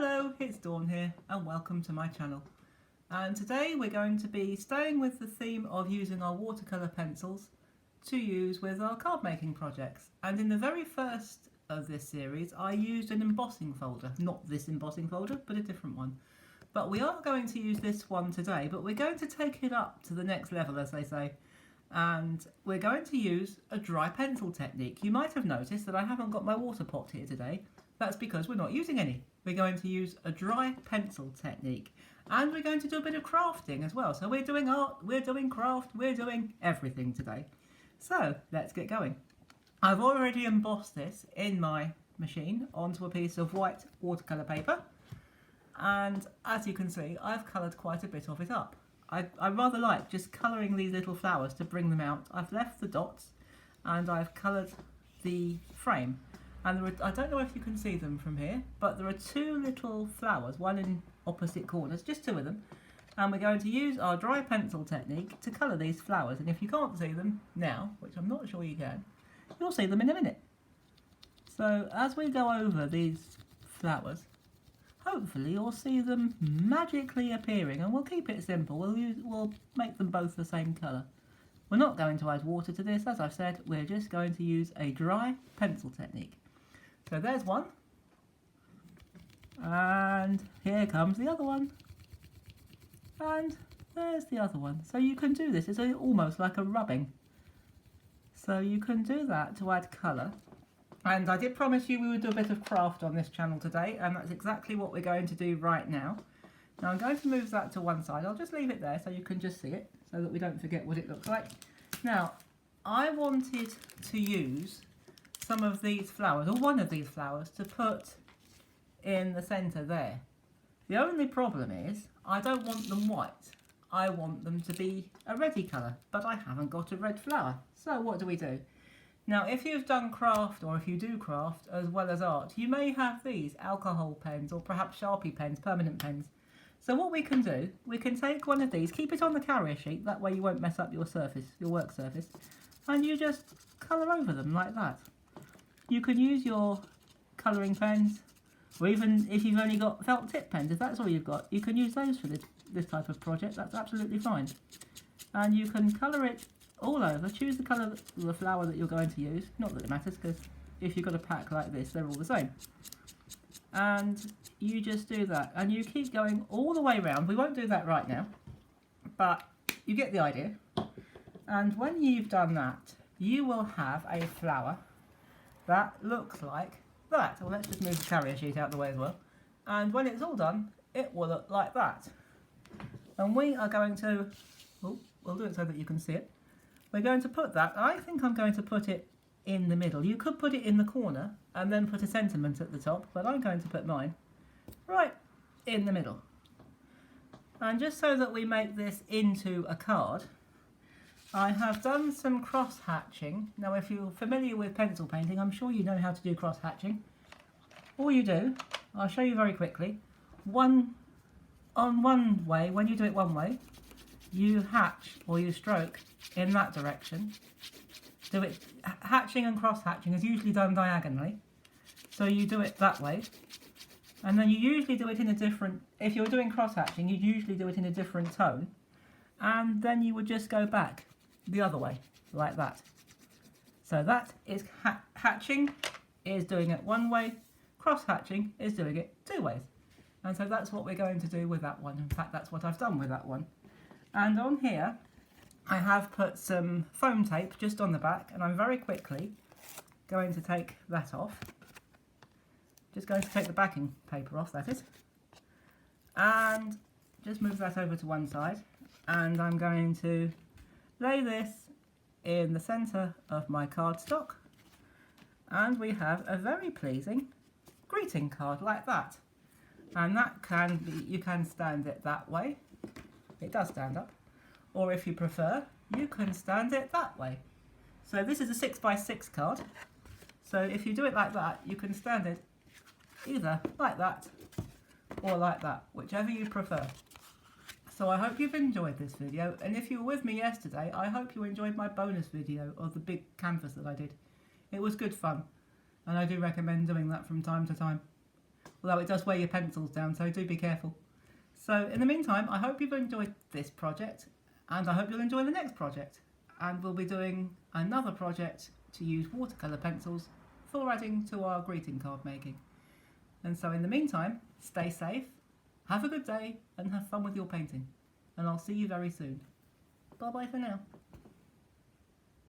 Hello, it's Dawn here and welcome to my channel. And today we're going to be staying with the theme of using our watercolour pencils to use with our card making projects. And in the very first of this series I used an embossing folder, not this embossing folder but a different one. But we are going to use this one today, but we're going to take it up to the next level, as they say. And we're going to use a dry pencil technique. You might have noticed that I haven't got my water pot here today. That's because we're not using any. We're going to use a dry pencil technique, and we're going to do a bit of crafting as well. So we're doing art, we're doing craft, we're doing everything today. So let's get going. I've already embossed this in my machine onto a piece of white watercolour paper, and as you can see I've coloured quite a bit of it up. I rather like just colouring these little flowers to bring them out. I've left the dots and I've coloured the frame. And I don't know if you can see them from here, but there are two little flowers, one in opposite corners, just two of them. And we're going to use our dry pencil technique to colour these flowers. And if you can't see them now, which I'm not sure you can, you'll see them in a minute. So as we go over these flowers, hopefully you'll see them magically appearing, and we'll keep it simple. We'll make them both the same colour. We're not going to add water to this, as I've said, we're just going to use a dry pencil technique. So there's one, and here comes the other one, and there's the other one. So you can do this, it's almost like a rubbing. So you can do that to add colour. And I did promise you we would do a bit of craft on this channel today, and that's exactly what we're going to do right now. Now I'm going to move that to one side. I'll just leave it there so you can just see it, so that we don't forget what it looks like. Now, I wanted to use some of these flowers, or one of these flowers, to put in the centre there. The only problem is I don't want them white. I want them to be a reddy colour, but I haven't got a red flower. So what do? Now, if you've done craft, or if you do craft as well as art, you may have these alcohol pens, or perhaps Sharpie pens, permanent pens. So what we can do, we can take one of these, keep it on the carrier sheet, that way you won't mess up your surface, your work surface, and you just colour over them like that. You can use your colouring pens, or even if you've only got felt tip pens, if that's all you've got, you can use those for this type of project. That's absolutely fine. And you can colour it all over. Choose the colour of the flower that you're going to use. Not that it matters, because if you've got a pack like this, they're all the same. And you just do that, and you keep going all the way around. We won't do that right now, but you get the idea. And when you've done that, you will have a flower that looks like that. Well, let's just move the carrier sheet out of the way as well. And when it's all done, it will look like that. And we are going to, we'll do it so that you can see it. We're going to put that, I think I'm going to put it in the middle. You could put it in the corner and then put a sentiment at the top, but I'm going to put mine right in the middle. And just so that we make this into a card, I have done some cross hatching. Now if you're familiar with pencil painting, I'm sure you know how to do cross hatching. All you do, I'll show you very quickly, one way, when you do it one way, you hatch or you stroke in that direction. Do it, hatching and cross hatching is usually done diagonally, so you do it that way, and then you usually do it in a different, if you're doing cross hatching you'd usually do it in a different tone, and then you would just go back the other way like that. So that is hatching is doing it one way, cross hatching is doing it two ways, and so that's what we're going to do with that one. In fact, that's what I've done with that one. And on here I have put some foam tape just on the back, and I'm very quickly going to take that off. Just going to take the backing paper off, that is. And just move that over to one side. And I'm going to lay this in the centre of my cardstock. And we have a very pleasing greeting card like that. And that can be, you can stand it that way. It does stand up. Or if you prefer, you can stand it that way. So this is a 6x6 card. So if you do it like that, you can stand it either like that or like that, whichever you prefer. So I hope you've enjoyed this video, and if you were with me yesterday, I hope you enjoyed my bonus video of the big canvas that I did. It was good fun, and I do recommend doing that from time to time. although it does weigh your pencils down, so do be careful. So in the meantime, I hope you've enjoyed this project, and I hope you'll enjoy the next project. And we'll be doing another project to use watercolour pencils for adding to our greeting card making. And so in the meantime, stay safe, have a good day, and have fun with your painting. And I'll see you very soon. Bye bye for now.